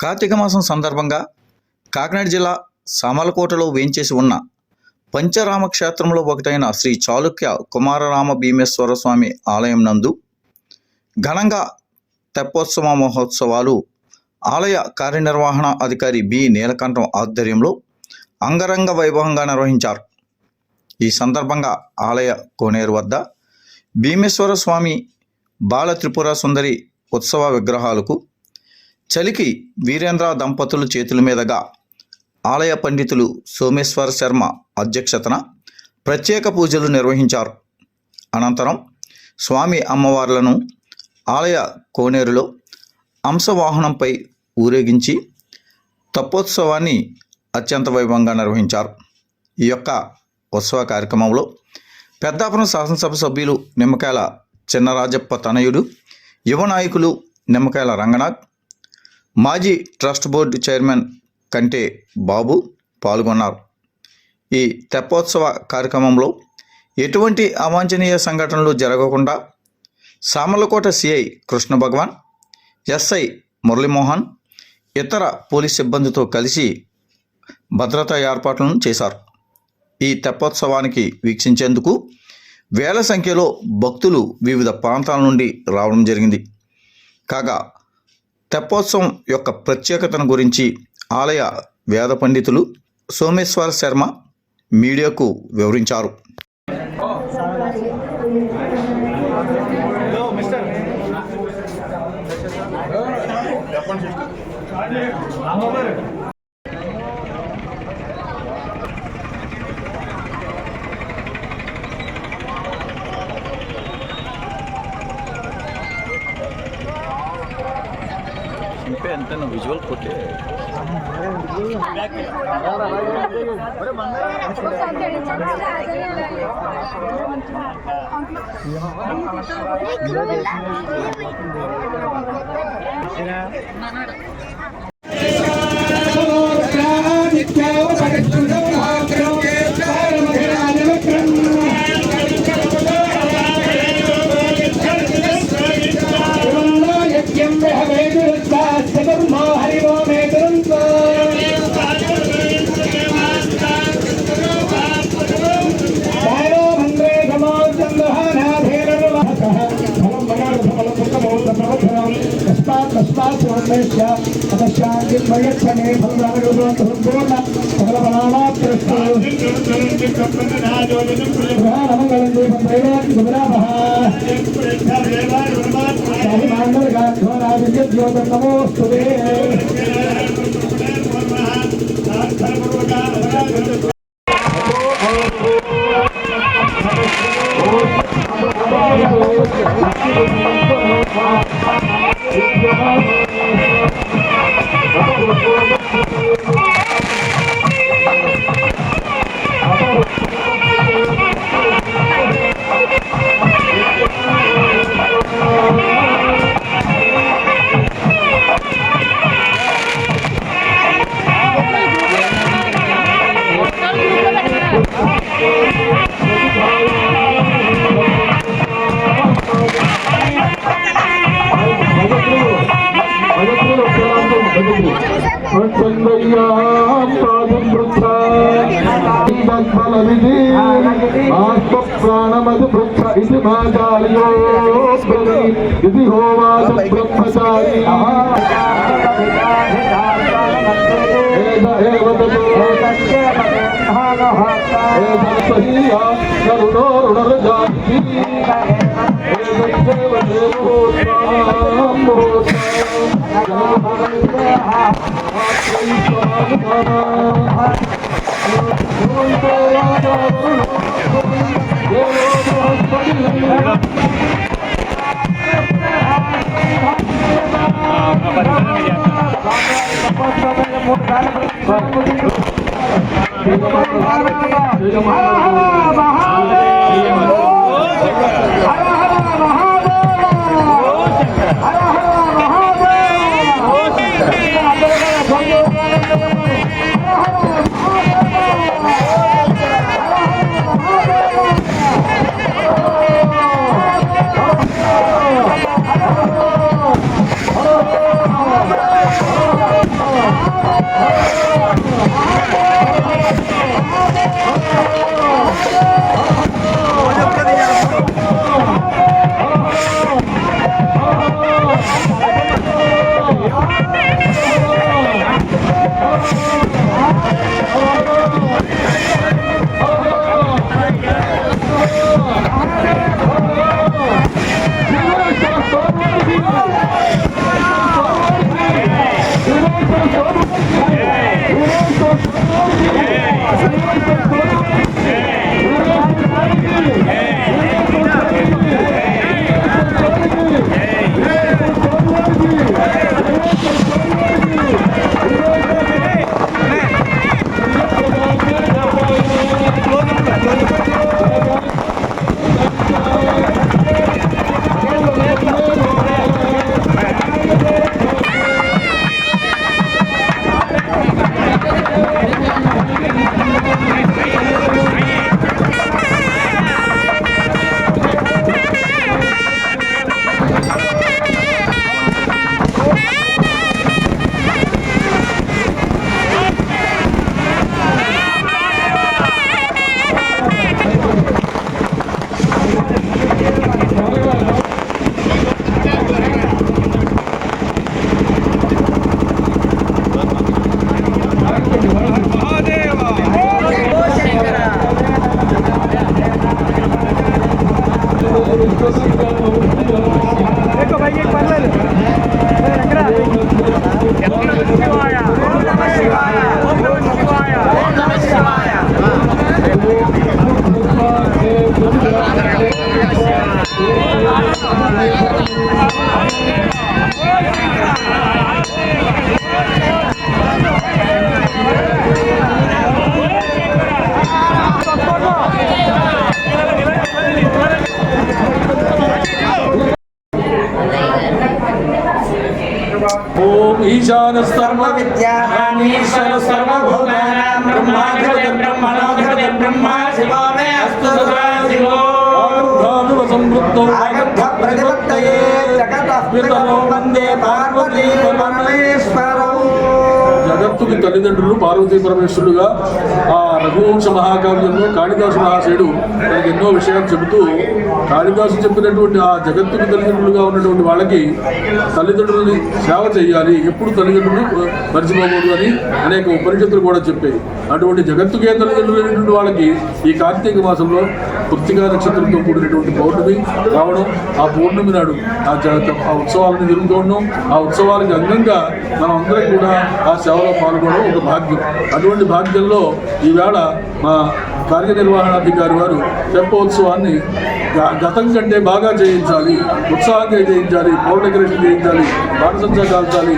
కార్తీక మాసం సందర్భంగా కాకినాడ జిల్లా సామర్లకోటలో వేంచేసి ఉన్న పంచరామ క్షేత్రంలో ఒకటైన శ్రీ చాళుక్య కుమారరామ భీమేశ్వర స్వామి ఆలయం నందు ఘనంగా తెప్పోత్సవ మహోత్సవాలు ఆలయ కార్యనిర్వహణ అధికారి బి నీలకంఠం ఆధ్వర్యంలో అంగరంగ వైభవంగా నిర్వహించారు. ఈ సందర్భంగా ఆలయ కోనేరు వద్ద భీమేశ్వర స్వామి బాల త్రిపుర సుందరి ఉత్సవ విగ్రహాలకు చలికి వీరేంద్ర దంపతుల చేతుల మీదుగా ఆలయ పండితులు సోమేశ్వర శర్మ అధ్యక్షతన ప్రత్యేక పూజలు నిర్వహించారు. అనంతరం స్వామి అమ్మవార్లను ఆలయ కోనేరులో అంశవాహనంపై ఊరేగించి తెప్పోత్సవాన్ని అత్యంత వైభవంగా నిర్వహించారు. ఈ యొక్క ఉత్సవ కార్యక్రమంలో పెద్దాపురం శాసనసభ సభ్యులు నిమ్మకాయల చిన్నరాజప్ప తనయుడు, యువ నాయకులు నిమ్మకాయల రంగనాథ్, మాజీ ట్రస్ట్ బోర్డు చైర్మన్ కంటే బాబు పాల్గొన్నారు. ఈ తెప్పోత్సవ కార్యక్రమంలో ఎటువంటి అవాంఛనీయ సంఘటనలు జరగకుండా సామర్లకోట సిఐ కృష్ణ భగవాన్, ఎస్ఐ మురళీమోహన్ ఇతర పోలీస్ సిబ్బందితో కలిసి భద్రతా ఏర్పాట్లను చేశారు. ఈ తెప్పోత్సవానికి వీక్షించేందుకు వేల సంఖ్యలో భక్తులు వివిధ ప్రాంతాల నుండి రావడం జరిగింది. కాగా తెప్పోత్సవం యొక్క ప్రత్యేకతను గురించి ఆలయ వేద పండితులు సోమేశ్వర శర్మ మీడియాకు వివరించారు. ఎంత విజువల్ కొట్టే ప్రాణమది వృక్ష ఇది మాచార్యో ఇది హోవాచ బ్రహ్మచారి ओम ईशान सर्व विद्यानामीश्वर सर्वभूतानां ब्रह्माधिपति ब्रह्मणोऽधिपति ब्रह्मा शिवो मे अस्तु सदा शिवो समृद्धो आगब्ध प्रतिपत्तये जगतः पितरो वन्दे पार्वती परमेश्वरौ జగత్తుకి తల్లిదండ్రులు పార్వతీ పరమేశ్వరుడుగా ఆ రఘువంశ మహాకావ్యంలో కాళిదాసు మహాశయుడు మనకి ఎన్నో విషయాలు చెబుతూ కాళిదాసు చెప్పినటువంటి ఆ జగత్తుకి తల్లిదండ్రులుగా ఉన్నటువంటి వాళ్ళకి తల్లిదండ్రులని సేవ చేయాలి, ఎప్పుడు తల్లిదండ్రులు మర్చిపోకూడదు అని అనేక ఉపనిషత్తులు కూడా చెప్పాయి. అటువంటి జగత్తుకే తల్లిదండ్రులైనటువంటి వాళ్ళకి ఈ కార్తీక మాసంలో కృత్తికా నక్షత్రంతో కూడినటువంటి పౌర్ణమి రావడం, ఆ పౌర్ణమి నాడు ఆ ఉత్సవాలను జరుగుతూ ఉండడం, ఆ ఉత్సవాలకు అంగంగా మనం అందరం కూడా ఆ సేవలో పాల్గొనడం ఒక భాగ్యం. అటువంటి భాగ్యంలో ఈవేళ మా కార్యనిర్వహణాధికారి వారు తెప్పోత్సవాన్ని గతం కంటే బాగా చేయించాలి, ఉత్సాహంగా చేయించాలి, పౌర్ డెకరేషన్ చేయించాలి, బాణసంచా కాల్చాలి,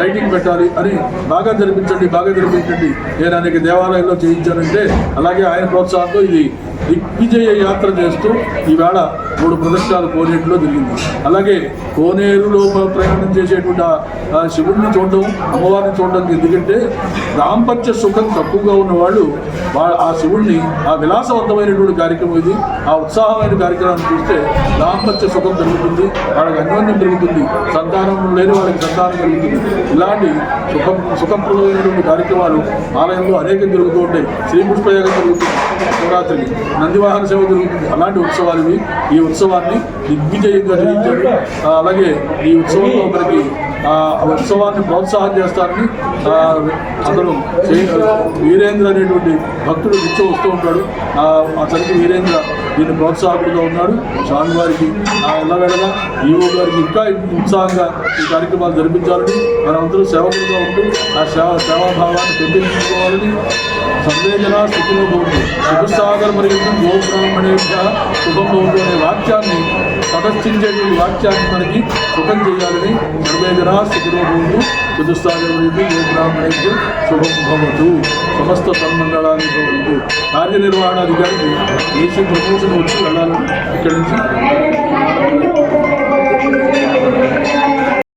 లైటింగ్ పెట్టాలి అని బాగా జరిపించండి నేను అనేక దేవాలయాల్లో చేయించానంటే అలాగే ఆయన ప్రోత్సాహంతో ఇది దిగ్విజయ యాత్ర చేస్తూ ఈవేళ 3 ప్రదర్శనలు కోనేరులో జరిగింది. అలాగే కోనేరులో ప్రయాణం చేసేటువంటి ఆ శివుడిని చూడడం, అమ్మవారిని చూడడం ఎందుకంటే దాంపత్య సుఖం తక్కువగా ఉన్నవాళ్ళు ఆ శివుడిని ఆ విలాసవంతమైనటువంటి కార్యక్రమం ఇది, ఆ ఉత్సాహమైన కార్యక్రమాన్ని చూస్తే దాంపత్య సుఖం పెరుగుతుంది, వాళ్ళకి అన్యోన్యం పెరుగుతుంది, సంతానం లేని వాళ్ళకి సంతానం కలుగుతుంది. ఇలాంటి సుఖప్రదమైనటువంటి కార్యక్రమాలు ఆలయంలో అనేకం జరుగుతూ ఉంటాయి. శ్రీపుష్పయాగం జరుగుతుంది, శివరాత్రికి నందివాహన సేవ జరుగుతుంది. అలాంటి ఉత్సవాలు ఇవి. ఈ ఉత్సవాన్ని దిగ్విజయంగా చేయించారు. అలాగే ఈ ఉత్సవంలో మనకి ఉత్సవాన్ని ప్రోత్సాహం చేస్తారని అతను వీరేంద్ర అనేటువంటి భక్తుడు నిత్యం వస్తూ ఉంటాడు. అతనికి వీరేంద్ర దీన్ని ప్రోత్సాహకుడిగా ఉన్నాడు. స్వామివారికి ఎల్లవేళగా ఈవో గారికి ఇంకా ఉత్సాహంగా ఈ కార్యక్రమాలు జరిపించాలని, మనమందరూ సేవకులుగా ఉంటూ ఆ సేవాభావాన్ని పెంపొందించుకోవాలని సంవేదన స్థితిలో పోతూ శుభసాగర్ మరియు గోబ్రాహ్మణేభ్య శుభం భవతు అనే వాక్యాన్ని తటస్థించేటువంటి వాక్యాన్ని మనకి సుఖం చేయాలని సంవేదన స్థితిలో పోతూ శుభసాగర్ మరియు గోబ్రాహ్మణేభ్య శుభం భవతు సమస్త సన్మంగళాన్ని భవతు. కార్యనిర్వహణాధికారికి ఏసీ ప్రమోషన్ వచ్చి వెళ్ళాలని ఇక్కడి నుంచి